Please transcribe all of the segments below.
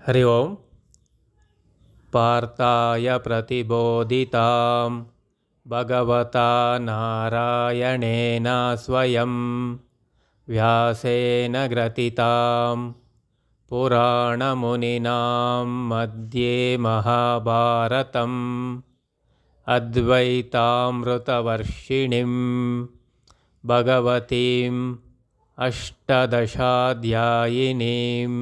हरि ओं पार्थाय प्रतिबोधितां भगवता नारायणेन स्वयं व्यासेन ग्रथितां पुराणमुनिनां मध्ये महाभारतम् अद्वैतामृतवर्षिणीं भगवतीम् अष्टादशाध्यायिनीम्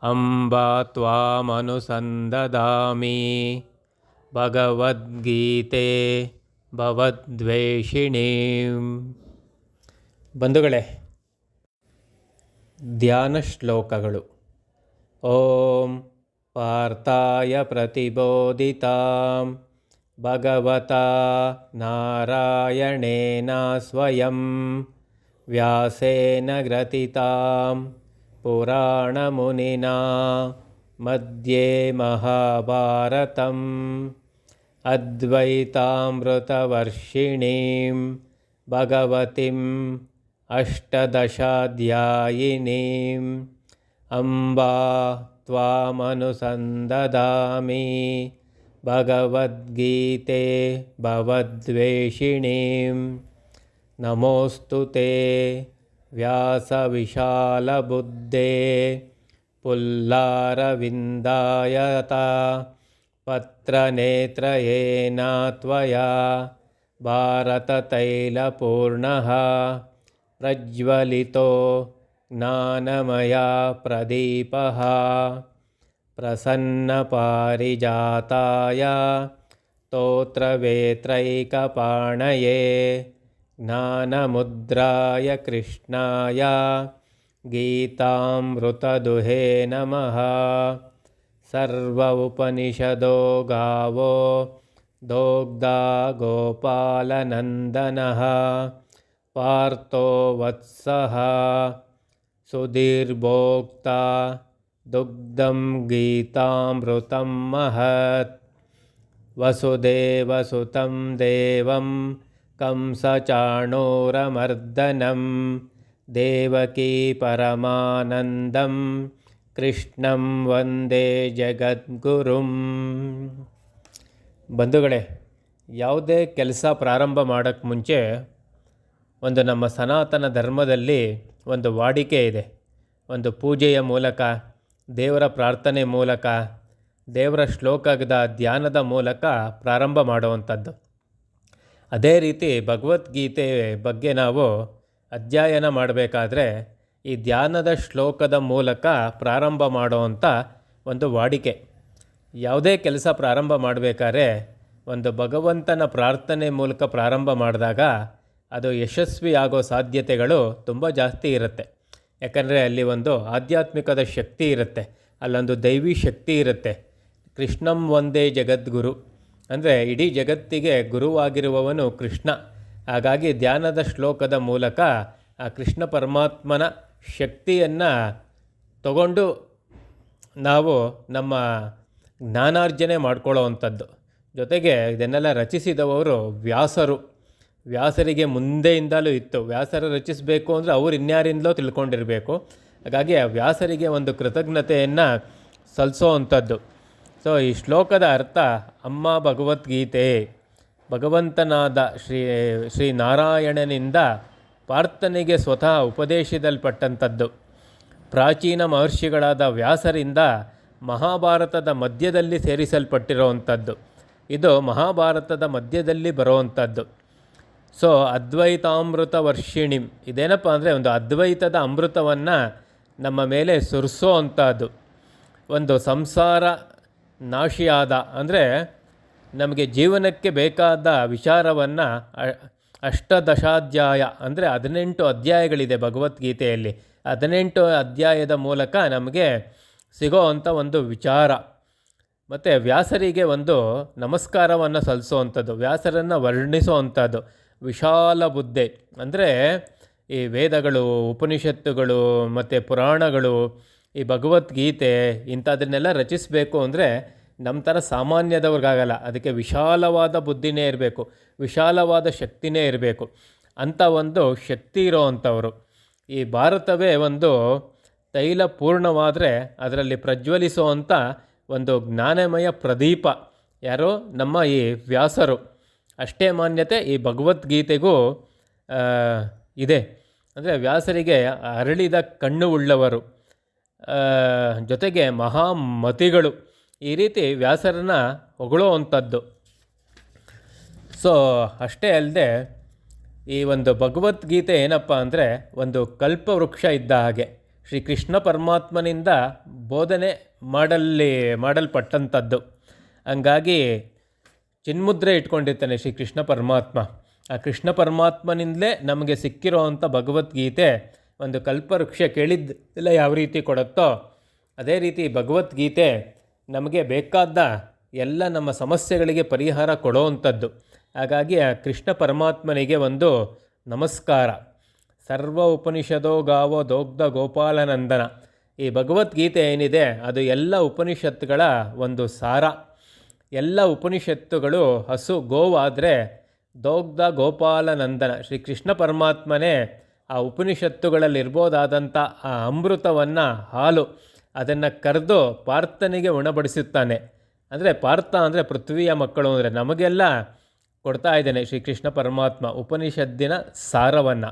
अम्बा त्वामनुसन्ददामि ಭಗವದ್ಗೀತೆ ಭವದ್ವೇಷಿಣೀಂ. ಬಂಧುಗಳೇ, ಧ್ಯಾನ ಶ್ಲೋಕಗಳು. ಓಂ ಪಾರ್ಥಾಯ ಪ್ರತಿಬೋಧಿತಾಂ ಭಗವತಾ ನಾರಾಯಣೇನ ಸ್ವಯಂ ವ್ಯಾಸೇನ ಗ್ರಥಿತಾಂ ಪುರಾಣಮುನಿನಾ ಮಧ್ಯೆ ಮಹಾಭಾರತಂ ಅದ್ವೈತಾಮೃತವರ್ಷಿಣೀಂ ಭಗವತಿಂ ಅಷ್ಟದಶಾಧ್ಯಾಯಿನೀಂ ಅಂಬಾ ತ್ವಾಮನುಸಂದದಾಮಿ ಭಗವದ್ಗೀತೆ ಭವದ್ವೇಷಿಣೀಂ. ನಮೋऽस्तु ತೇ ವ್ಯಾಸವಿಶಾಲಬುದ್ಧೇ ಪುಲ್ಲಾರವಿಂದಾಯತಾ ಪತ್ರನೇತ್ರಯೇನ ತ್ವಯಾ ಭಾರತತೈಲಪೂರ್ಣಃ ಪ್ರಜ್ವಲಿತೋ ಜ್ಞಾನಮಯ ಪ್ರದೀಪಃ ಪ್ರಸನ್ನಪಾರಿಜಾತಾಯ ಸ್ತೋತ್ರವೇತ್ರೈಕಪಾಣಯೇ ಜ್ಞಾನಮುದ್ರಾಯ ಕೃಷ್ಣಾಯ ಗೀತಾಮೃತದುಹೇ ನಮಃ. ಸರ್ವ ಉಪನಿಷದೋ ಗಾವೋ ದೋಗ್ಧಾ ಗೋಪಾಲನಂದನಃ ಪಾರ್ಥೋ ವತ್ಸಃ ಸುಧೀರ್ಭೋಕ್ತಾ ದುಗ್ಧಂ ಗೀತಾಮೃತಂ ಮಹತ್. ವಸುದೇವಸುತಂ ದೇವಂ ಕಂಸಚಾಣೂರಮರ್ದನಂ ದೇವಕೀ ಪರಮಾನಂದಂ ಕೃಷ್ಣಂ ವಂದೇ ಜಗದ್ಗುರುಂ. ಬಂಧುಗಳೇ, ಯಾವುದೇ ಕೆಲಸ ಪ್ರಾರಂಭ ಮಾಡೋಕ್ಕೆ ಮುಂಚೆ ನಮ್ಮ ಸನಾತನ ಧರ್ಮದಲ್ಲಿ ಒಂದು ವಾಡಿಕೆ ಇದೆ. ಒಂದು ಪೂಜೆಯ ಮೂಲಕ, ದೇವರ ಪ್ರಾರ್ಥನೆ ಮೂಲಕ, ದೇವರ ಶ್ಲೋಕದ ಧ್ಯಾನದ ಮೂಲಕ ಪ್ರಾರಂಭ ಮಾಡುವಂಥದ್ದು. ಅದೇ ರೀತಿ ಭಗವದ್ಗೀತೆ ಬಗ್ಗೆ ನಾವು ಅಧ್ಯಯನ ಮಾಡಬೇಕಾದ್ರೆ ಈ ಧ್ಯಾನದ ಶ್ಲೋಕದ ಮೂಲಕ ಪ್ರಾರಂಭ ಮಾಡುವಂಥ ಒಂದು ವಾಡಿಕೆ. ಯಾವುದೇ ಕೆಲಸ ಪ್ರಾರಂಭ ಮಾಡಬೇಕಾದ್ರೆ ಒಂದು ಭಗವಂತನ ಪ್ರಾರ್ಥನೆ ಮೂಲಕ ಪ್ರಾರಂಭ ಮಾಡಿದಾಗ ಅದು ಯಶಸ್ವಿಯಾಗೋ ಸಾಧ್ಯತೆಗಳು ತುಂಬ ಜಾಸ್ತಿ ಇರುತ್ತೆ. ಯಾಕಂದರೆ ಅಲ್ಲಿ ಒಂದು ಆಧ್ಯಾತ್ಮಿಕದ ಶಕ್ತಿ ಇರುತ್ತೆ, ಅಲ್ಲೊಂದು ದೈವಿ ಶಕ್ತಿ ಇರುತ್ತೆ. ಕೃಷ್ಣಂ ವಂದೇ ಜಗದ್ಗುರು ಅಂದರೆ ಇಡೀ ಜಗತ್ತಿಗೆ ಗುರುವಾಗಿರುವವನು ಕೃಷ್ಣ. ಹಾಗಾಗಿ ಧ್ಯಾನದ ಶ್ಲೋಕದ ಮೂಲಕ ಆ ಕೃಷ್ಣ ಪರಮಾತ್ಮನ ಶಕ್ತಿಯನ್ನು ತಗೊಂಡು ನಾವು ನಮ್ಮ ಜ್ಞಾನಾರ್ಜನೆ ಮಾಡ್ಕೊಳ್ಳೋವಂಥದ್ದು. ಜೊತೆಗೆ ಇದನ್ನೆಲ್ಲ ರಚಿಸಿದವರು ವ್ಯಾಸರು. ವ್ಯಾಸರಿಗೆ ಮುಂದೆಯಿಂದಲೂ ಇತ್ತು. ವ್ಯಾಸರು ರಚಿಸಬೇಕು ಅಂದರೆ ಅವರು ಇನ್ಯಾರಿಂದಲೋ ತಿಳ್ಕೊಂಡಿರಬೇಕು. ಹಾಗಾಗಿ ಆ ವ್ಯಾಸರಿಗೆ ಒಂದು ಕೃತಜ್ಞತೆಯನ್ನು ಸಲ್ಲಿಸೋವಂಥದ್ದು. ಸೊ ಈ ಶ್ಲೋಕದ ಅರ್ಥ ಅಮ್ಮ ಭಗವದ್ಗೀತೆ, ಭಗವಂತನಾದ ಶ್ರೀ ನಾರಾಯಣನಿಂದ ಪ್ರಾರ್ಥನೆಗೆ ಸ್ವತಃ ಉಪದೇಶಿಸಲ್ಪಟ್ಟಂಥದ್ದು. ಪ್ರಾಚೀನ ಮಹರ್ಷಿಗಳಾದ ವ್ಯಾಸರಿಂದ ಮಹಾಭಾರತದ ಮಧ್ಯದಲ್ಲಿ ಸೇರಿಸಲ್ಪಟ್ಟಿರುವಂಥದ್ದು. ಇದು ಮಹಾಭಾರತದ ಮಧ್ಯದಲ್ಲಿ ಬರುವಂಥದ್ದು. ಸೊ ಅದ್ವೈತಾಮೃತ ವರ್ಷಿಣಿ ಇದೇನಪ್ಪ ಅಂದರೆ ಒಂದು ಅದ್ವೈತದ ಅಮೃತವನ್ನು ನಮ್ಮ ಮೇಲೆ ಸುರಿಸೋ ಅಂಥದ್ದು. ಒಂದು ಸಂಸಾರ ನಾಶಿಯಾದ ಅಂದರೆ ನಮಗೆ ಜೀವನಕ್ಕೆ ಬೇಕಾದ ವಿಚಾರವನ್ನು ಅಷ್ಟದಶಾಧ್ಯಾಯ ಅಂದರೆ 18 ಅಧ್ಯಾಯಗಳಿದೆ ಭಗವದ್ಗೀತೆಯಲ್ಲಿ. 18 ಅಧ್ಯಾಯದ ಮೂಲಕ ನಮಗೆ ಸಿಗೋ ಅಂಥ ಒಂದು ವಿಚಾರ. ಮತ್ತು ವ್ಯಾಸರಿಗೆ ಒಂದು ನಮಸ್ಕಾರವನ್ನು ಸಲ್ಲಿಸುವಂಥದ್ದು, ವ್ಯಾಸರನ್ನು ವರ್ಣಿಸುವಂಥದ್ದು. ವಿಶಾಲ ಬುದ್ಧಿ ಅಂದರೆ ಈ ವೇದಗಳು, ಉಪನಿಷತ್ತುಗಳು ಮತ್ತು ಪುರಾಣಗಳು, ಈ ಭಗವದ್ಗೀತೆ ಇಂಥದನ್ನೆಲ್ಲ ರಚಿಸಬೇಕು ಅಂದರೆ ನಮ್ಮ ಥರ ಸಾಮಾನ್ಯದವ್ರಿಗಾಗಲ್ಲ. ಅದಕ್ಕೆ ವಿಶಾಲವಾದ ಬುದ್ಧಿನೇ ಇರಬೇಕು, ವಿಶಾಲವಾದ ಶಕ್ತಿನೇ ಇರಬೇಕು. ಅಂಥ ಒಂದು ಶಕ್ತಿ ಇರೋ ಅಂಥವರು. ಈ ಭಾರತವೇ ಒಂದು ತೈಲ ಪೂರ್ಣವಾದರೆ ಅದರಲ್ಲಿ ಪ್ರಜ್ವಲಿಸುವಂಥ ಒಂದು ಜ್ಞಾನಮಯ ಪ್ರದೀಪ ಯಾರೋ ನಮ್ಮ ಈ ವ್ಯಾಸರು. ಅಷ್ಟೇ ಮಾನ್ಯತೆ ಈ ಭಗವದ್ಗೀತೆಗೂ ಇದೆ. ಅಂದರೆ ವ್ಯಾಸರಿಗೆ ಅರಳಿದ ಕಣ್ಣು ಉಳ್ಳವರು, ಜೊತೆಗೆ ಮಹಾಮತಿಗಳು, ಈ ರೀತಿ ವ್ಯಾಸರನ್ನು ಹೊಗಳೋ ಅಂಥದ್ದು. ಸೊ ಅಷ್ಟೇ ಅಲ್ಲದೆ ಈ ಒಂದು ಭಗವದ್ಗೀತೆ ಏನಪ್ಪ ಅಂದರೆ ಒಂದು ಕಲ್ಪವೃಕ್ಷ ಇದ್ದ ಹಾಗೆ, ಶ್ರೀ ಕೃಷ್ಣ ಪರಮಾತ್ಮನಿಂದ ಬೋಧನೆ ಮಾಡಲ್ಪಟ್ಟಂಥದ್ದು. ಹಂಗಾಗಿ ಚಿನ್ಮುದ್ರೆ ಇಟ್ಕೊಂಡಿರ್ತಾನೆ ಶ್ರೀ ಕೃಷ್ಣ ಪರಮಾತ್ಮ. ಆ ಕೃಷ್ಣ ಪರಮಾತ್ಮನಿಂದಲೇ ನಮಗೆ ಸಿಕ್ಕಿರೋ ಅಂಥ ಭಗವದ್ಗೀತೆ ಒಂದು ಕಲ್ಪವೃಕ್ಷ ಕೇಳಿದ್ದೆಲ್ಲ ಯಾವ ರೀತಿ ಕೊಡುತ್ತೋ ಅದೇ ರೀತಿ ಭಗವದ್ಗೀತೆ ನಮಗೆ ಬೇಕಾದ ಎಲ್ಲ ನಮ್ಮ ಸಮಸ್ಯೆಗಳಿಗೆ ಪರಿಹಾರ ಕೊಡೋವಂಥದ್ದು. ಹಾಗಾಗಿ ಆ ಕೃಷ್ಣ ಪರಮಾತ್ಮನಿಗೆ ಒಂದು ನಮಸ್ಕಾರ. ಸರ್ವ ಉಪನಿಷದೋ ಗಾವೋ ದೋಗ್ಧ ಗೋಪಾಲನಂದನ. ಈ ಭಗವದ್ಗೀತೆ ಏನಿದೆ ಅದು ಎಲ್ಲ ಉಪನಿಷತ್ತುಗಳ ಒಂದು ಸಾರ. ಎಲ್ಲ ಉಪನಿಷತ್ತುಗಳು ಹಸು ಗೋವಾದರೆ ದೋಗ್ಧ ಗೋಪಾಲನಂದನ ಶ್ರೀ ಕೃಷ್ಣ ಪರಮಾತ್ಮನೇ ಆ ಉಪನಿಷತ್ತುಗಳಲ್ಲಿರ್ಬೋದಾದಂಥ ಆ ಅಮೃತವನ್ನು, ಹಾಲು ಅದನ್ನು ಕರೆದು ಪಾರ್ಥನಿಗೆ ಉಣಬಡಿಸುತ್ತಾನೆ. ಅಂದರೆ ಪಾರ್ಥ ಅಂದರೆ ಪೃಥ್ವಿಯ ಮಕ್ಕಳು ಅಂದರೆ ನಮಗೆಲ್ಲ ಕೊಡ್ತಾ ಇದ್ದಾನೆ ಶ್ರೀ ಕೃಷ್ಣ ಪರಮಾತ್ಮ ಉಪನಿಷತ್ತಿನ ಸಾರವನ್ನು.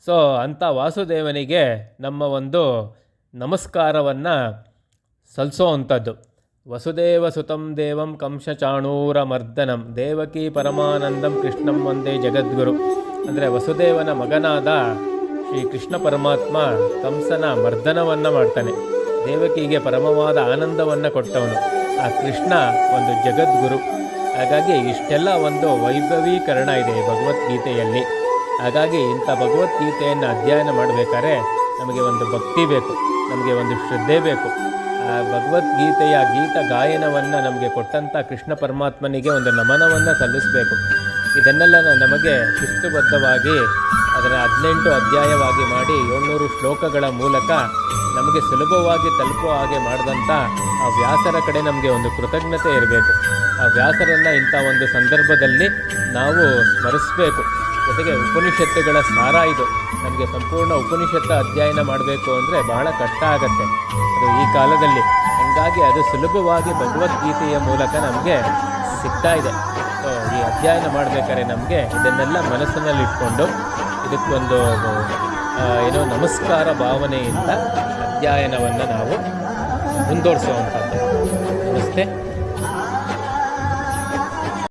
ಸೊ ಅಂಥ ವಾಸುದೇವನಿಗೆ ನಮ್ಮ ಒಂದು ನಮಸ್ಕಾರವನ್ನು ಸಲ್ಲಿಸೋ ಅಂಥದ್ದು. ವಸುದೇವ ಸುತಂ ದೇವಂ ಕಂಸಚಾಣೂರ ಮರ್ದನಂ ದೇವಕಿ ಪರಮಾನಂದಂ ಕೃಷ್ಣಂ ವಂದೇ ಜಗದ್ಗುರು. ಅಂದರೆ ವಸುದೇವನ ಮಗನಾದ ಶ್ರೀ ಕೃಷ್ಣ ಪರಮಾತ್ಮ ಕಂಸನ ಮರ್ದನವನ್ನು ಮಾಡ್ತಾನೆ. ದೇವಕಿಗೆ ಪರಮವಾದ ಆನಂದವನ್ನು ಕೊಟ್ಟವನು ಆ ಕೃಷ್ಣ ಒಂದು ಜಗದ್ಗುರು. ಹಾಗಾಗಿ ಇಷ್ಟೆಲ್ಲ ಒಂದು ವೈಭವೀಕರಣ ಇದೆ ಈ ಭಗವದ್ಗೀತೆಯಲ್ಲಿ. ಹಾಗಾಗಿ ಇಂಥ ಭಗವದ್ಗೀತೆಯನ್ನು ಅಧ್ಯಯನ ಮಾಡಬೇಕಾದ್ರೆ ನಮಗೆ ಒಂದು ಭಕ್ತಿ ಬೇಕು, ನಮಗೆ ಒಂದು ಶ್ರದ್ಧೆ ಬೇಕು. ಆ ಭಗವದ್ಗೀತೆಯ ಗೀತ ಗಾಯನವನ್ನು ನಮಗೆ ಕೊಟ್ಟಂಥ ಕೃಷ್ಣ ಪರಮಾತ್ಮನಿಗೆ ಒಂದು ನಮನವನ್ನು ಸಲ್ಲಿಸಬೇಕು. ಇದನ್ನೆಲ್ಲ ನಮಗೆ ಶಿಸ್ತುಬದ್ಧವಾಗಿ ಅದನ್ನು 18 ಅಧ್ಯಾಯವಾಗಿ ಮಾಡಿ 700 ಶ್ಲೋಕಗಳ ಮೂಲಕ ನಮಗೆ ಸುಲಭವಾಗಿ ತಲುಪುವ ಹಾಗೆ ಮಾಡಿದಂಥ ಆ ವ್ಯಾಸರ ಕಡೆ ನಮಗೆ ಒಂದು ಕೃತಜ್ಞತೆ ಇರಬೇಕು. ಆ ವ್ಯಾಸರನ್ನು ಇಂಥ ಒಂದು ಸಂದರ್ಭದಲ್ಲಿ ನಾವು ಸ್ಮರಿಸಬೇಕು. ಜೊತೆಗೆ ಉಪನಿಷತ್ತುಗಳ ಸಾರ ಇದು. ನಮಗೆ ಸಂಪೂರ್ಣ ಉಪನಿಷತ್ತು ಅಧ್ಯಯನ ಮಾಡಬೇಕು ಅಂದರೆ ಬಹಳ ಕಷ್ಟ ಆಗುತ್ತೆ ಅದು ಈ ಕಾಲದಲ್ಲಿ. ಹಾಗಾಗಿ ಅದು ಸುಲಭವಾಗಿ ಭಗವದ್ಗೀತೆಯ ಮೂಲಕ ನಮಗೆ ಸಿಗ್ತಾ ಇದೆ. ಸೊ ಈ ಅಧ್ಯಯನ ಮಾಡಬೇಕಾದ್ರೆ ನಮಗೆ ಇದನ್ನೆಲ್ಲ ಮನಸ್ಸಿನಲ್ಲಿಟ್ಕೊಂಡು ಇದಕ್ಕೊಂದು ನಮಸ್ಕಾರ ಭಾವನೆಯಿಂದ ಅಧ್ಯಯನವನ್ನು ನಾವು ಮುಂದುವರಿಸುವಂಥದ್ದು. ನಮಸ್ತೆ.